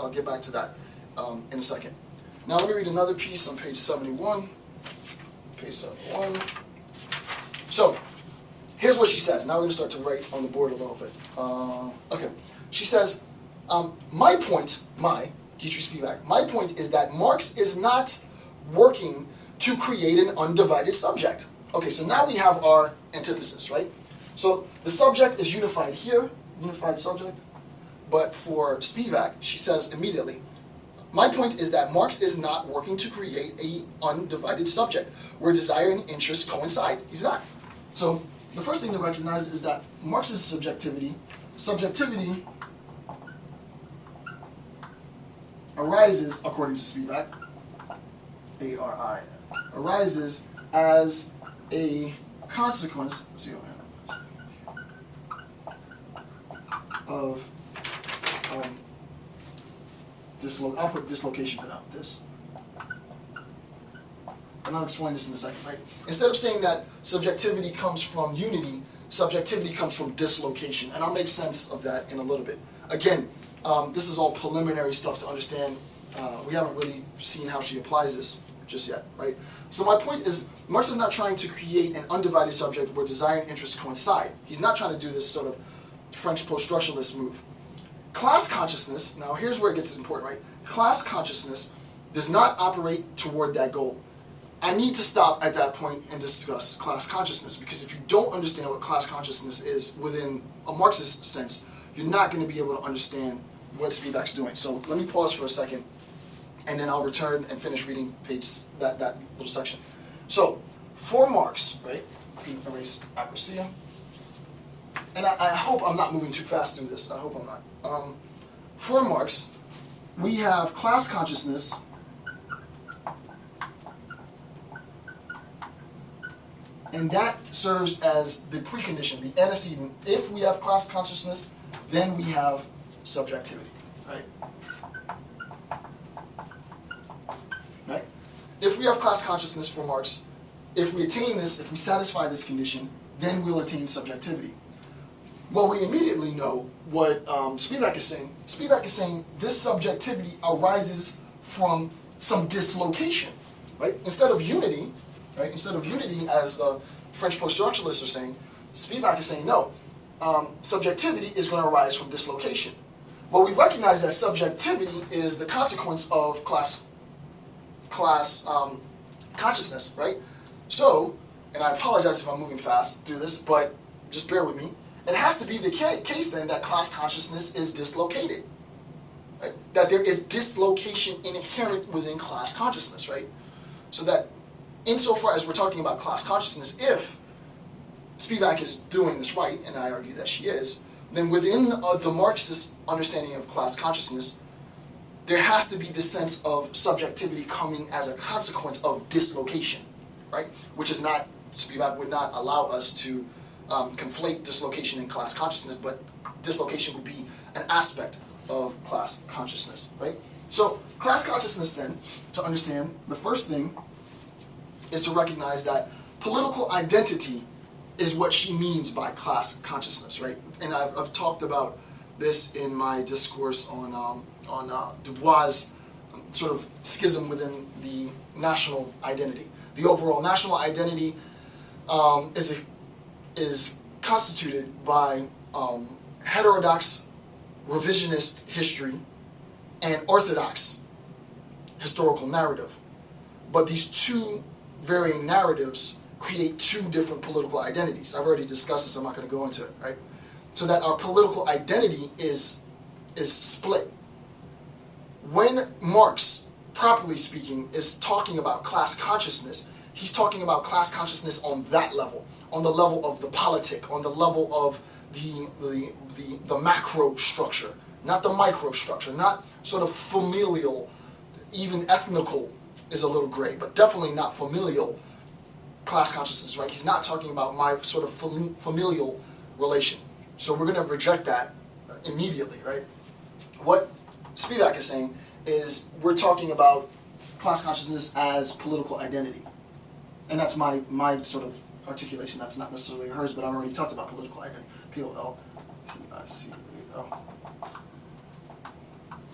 I'll get back to that in a second. Now let me read another piece on page 71. Page 71. So, here's what she says. Now we're going to start to write on the board a little bit. Okay. She says, Gayatri Spivak, my point is that Marx is not working to create an undivided subject. Okay, so now we have our antithesis, right? So the subject is unified here, unified subject. But for Spivak, she says immediately, my point is that Marx is not working to create an undivided subject where desire and interest coincide. He's not. So the first thing to recognize is that Marx's subjectivity arises, according to Spivak, A-R-I, arises as a consequence of I'll put dislocation for now. And I'll explain this in a second, right? Instead of saying that subjectivity comes from unity, subjectivity comes from dislocation. And I'll make sense of that in a little bit. Again, this is all preliminary stuff to understand. We haven't really seen how she applies this just yet, right? So my point is, Marx is not trying to create an undivided subject where desire and interest coincide. He's not trying to do this sort of French post-structuralist move. Class consciousness, now here's where it gets important, right? Class consciousness does not operate toward that goal. I need to stop at that point and discuss class consciousness, because if you don't understand what class consciousness is within a Marxist sense, you're not going to be able to understand what Spivak's doing. So let me pause for a second, and then I'll return and finish reading that little section. So, for Marx, right, erase accuracy, and I hope I'm not moving too fast through this, I hope I'm not. For Marx, we have class consciousness and that serves as the precondition, the antecedent. If we have class consciousness, then we have subjectivity, right? Right? If we have class consciousness for Marx, if we attain this, if we satisfy this condition, then we'll attain subjectivity. Well, we immediately know what Spivak is saying. Spivak is saying this subjectivity arises from some dislocation, right? Instead of unity, right? Instead of unity, as the French post-structuralists are saying, Spivak is saying no. Subjectivity is going to arise from dislocation. Well, we recognize that subjectivity is the consequence of class consciousness, right? So, and I apologize if I'm moving fast through this, but just bear with me. It has to be the case then that class consciousness is dislocated, right? That there is dislocation inherent within class consciousness, right? So that insofar as we're talking about class consciousness, if Spivak is doing this right, and I argue that she is, then within the Marxist understanding of class consciousness, there has to be the sense of subjectivity coming as a consequence of dislocation, right? Which is not, Spivak would not allow us to conflate dislocation and class consciousness, but dislocation would be an aspect of class consciousness, right? So class consciousness then, to understand, the first thing is to recognize that political identity is what she means by class consciousness, right? And I've talked about this in my discourse on Du Bois' sort of schism within the national identity. The overall national identity is constituted by heterodox revisionist history and orthodox historical narrative. But these two varying narratives create two different political identities. I've already discussed this, I'm not going to go into it, right? So that our political identity is split. When Marx, properly speaking, is talking about class consciousness, he's talking about class consciousness on that level, on the level of the politic, on the level of the macro structure, not the micro structure, not sort of familial, even ethnical is a little gray, but definitely not familial class consciousness, right? He's not talking about my sort of familial relation. So we're going to reject that immediately, right? What Spivak is saying is we're talking about class consciousness as political identity. And that's my sort of articulation. That's not necessarily hers, but I've already talked about political identity. P-O-L-T-I-C-A-L.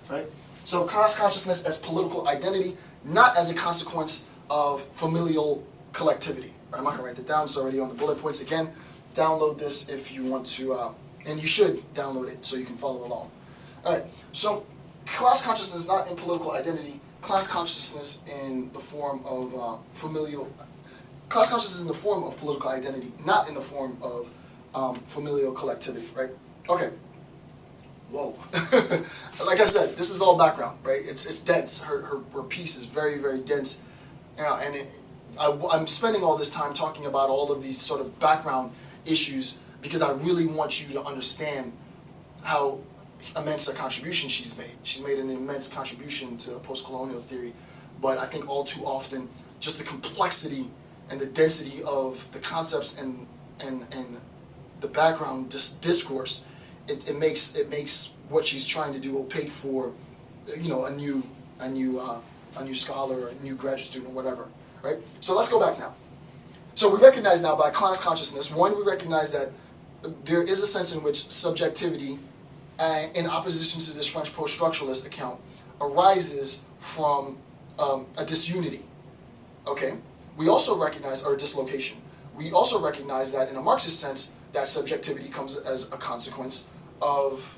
Right? So class consciousness as political identity, not as a consequence of familial collectivity. Right, I'm not going to write that down, it's already on the bullet points. Again, download this if you want to, and you should download it so you can follow along. Alright, so class consciousness is not in political identity, class consciousness in the form of class consciousness is in the form of political identity, not in the form of familial collectivity, right? Okay. Whoa. Like I said, this is all background, right? It's dense. Her piece is very, very dense. And I'm spending all this time talking about all of these sort of background issues because I really want you to understand how immense a contribution she's made. She's made an immense contribution to post-colonial theory, but I think all too often just the complexity and the density of the concepts and the background discourse, it makes what she's trying to do opaque for, you know, a new scholar or a new graduate student or whatever, right? So let's go back now. So we recognize now by class consciousness, one, we recognize that there is a sense in which subjectivity, in opposition to this French post-structuralist account, arises from a disunity, okay? We also recognize, or dislocation, we also recognize that in a Marxist sense, that subjectivity comes as a consequence of,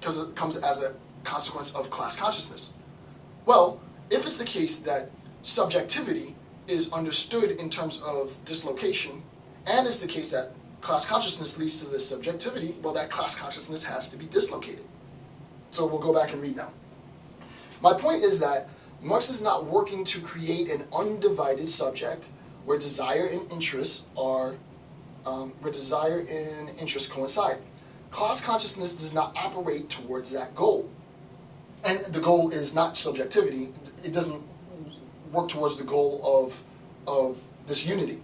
comes as a consequence of class consciousness. Well, if it's the case that subjectivity is understood in terms of dislocation, and it's the case that class consciousness leads to this subjectivity, well, that class consciousness has to be dislocated. So we'll go back and read now. My point is that Marx is not working to create an undivided subject where desire and interests coincide. Class consciousness does not operate towards that goal. And the goal is not subjectivity. It doesn't work towards the goal of this unity.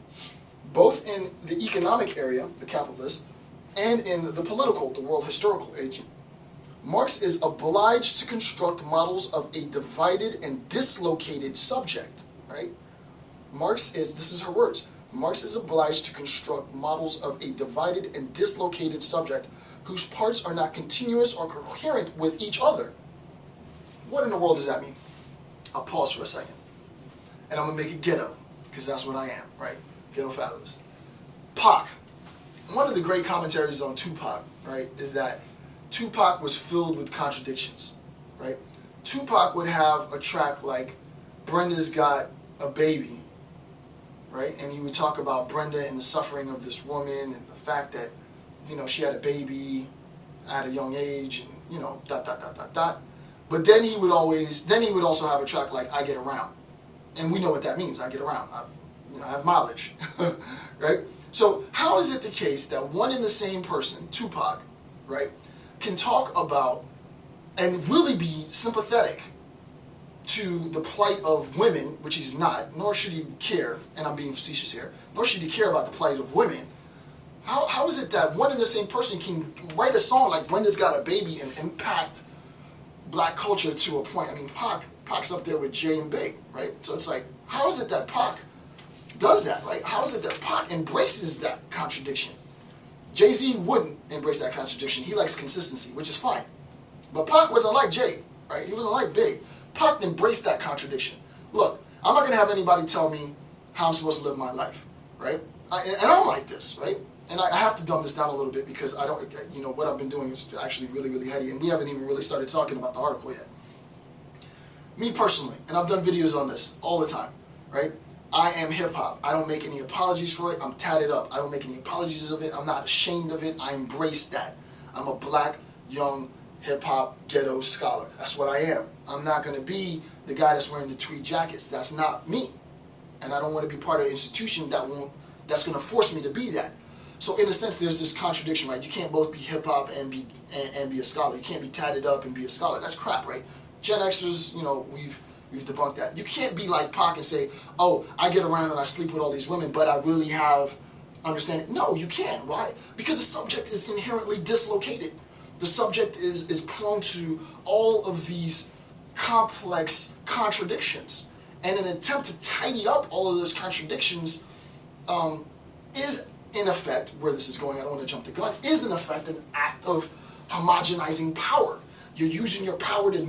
Both in the economic area, the capitalist, and in the political, the world historical agent, Marx is obliged to construct models of a divided and dislocated subject, right? Marx is, this is her words, Marx is obliged to construct models of a divided and dislocated subject whose parts are not continuous or coherent with each other. What in the world does that mean? I'll pause for a second. And I'm going to make it ghetto, because that's what I am, right? Ghetto fabulous. Pac. One of the great commentaries on Tupac, right, is that Tupac was filled with contradictions, right? Tupac would have a track like Brenda's Got a Baby, right? And he would talk about Brenda and the suffering of this woman and the fact that, you know, she had a baby at a young age and, you know, ... But then he would also have a track like I Get Around. And we know what that means, I get around. I have mileage, right? So how is it the case that one and the same person, Tupac, right, can talk about and really be sympathetic to the plight of women, which he's not, nor should he care, and I'm being facetious here, nor should he care about the plight of women. How is it that one and the same person can write a song like Brenda's Got a Baby and impact black culture to a point? I mean, Pac's up there with Jay and Big, right? So it's like, how is it that Pac does that, right? How is it that Pac embraces that contradiction? Jay-Z wouldn't embrace that contradiction. He likes consistency, which is fine. But Pac wasn't like Jay, right? He wasn't like Big. Pac embraced that contradiction. Look, I'm not going to have anybody tell me how I'm supposed to live my life, right? And I'm like this, right? And I have to dumb this down a little bit because I don't, you know, what I've been doing is actually really, really heady, and we haven't even really started talking about the article yet. Me personally, and I've done videos on this all the time, right? I am hip-hop. I don't make any apologies for it. I'm tatted up. I don't make any apologies of it. I'm not ashamed of it. I embrace that. I'm a black, young, hip-hop, ghetto scholar. That's what I am. I'm not going to be the guy that's wearing the tweed jackets. That's not me. And I don't want to be part of an institution that's going to force me to be that. So in a sense, there's this contradiction, right? You can't both be hip-hop and be a scholar. You can't be tatted up and be a scholar. That's crap, right? Gen Xers, you know, we've debunked that. You can't be like Pac and say, oh, I get around and I sleep with all these women, but I really have understanding. No, you can't. Why? Because the subject is inherently dislocated. The subject is prone to all of these complex contradictions. And an attempt to tidy up all of those contradictions is, in effect, where this is going, I don't want to jump the gun, is in effect an act of homogenizing power. You're using your power to